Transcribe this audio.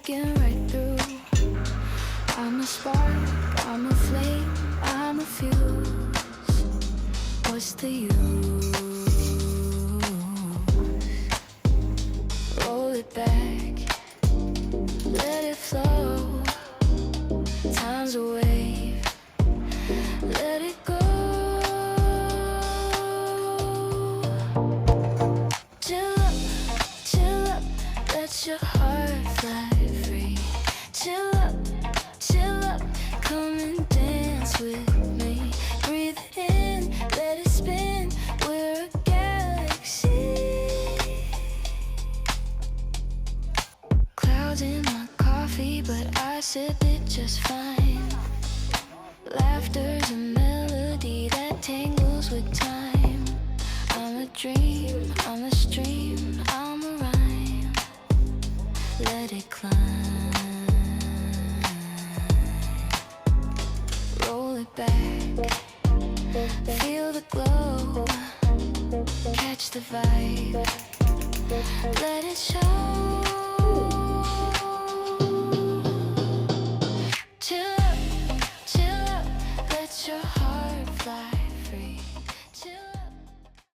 breaking right through. I'm a spark, I'm a flame, I'm a fuse. What's the use? Roll it back, let it flow. Time's a wave, let it go. Chill up, let your heart fly free. Chill up, come and dance with me. Breathe in, let it spin, we're a galaxy. Clouds in my coffee, but I sip it just fine. Laughter's a melody that tangles with time. I'm a dream, I'm a stream, I'm a rhyme. Let it climb. Roll it back, feel the glow, catch the vibe, let it show.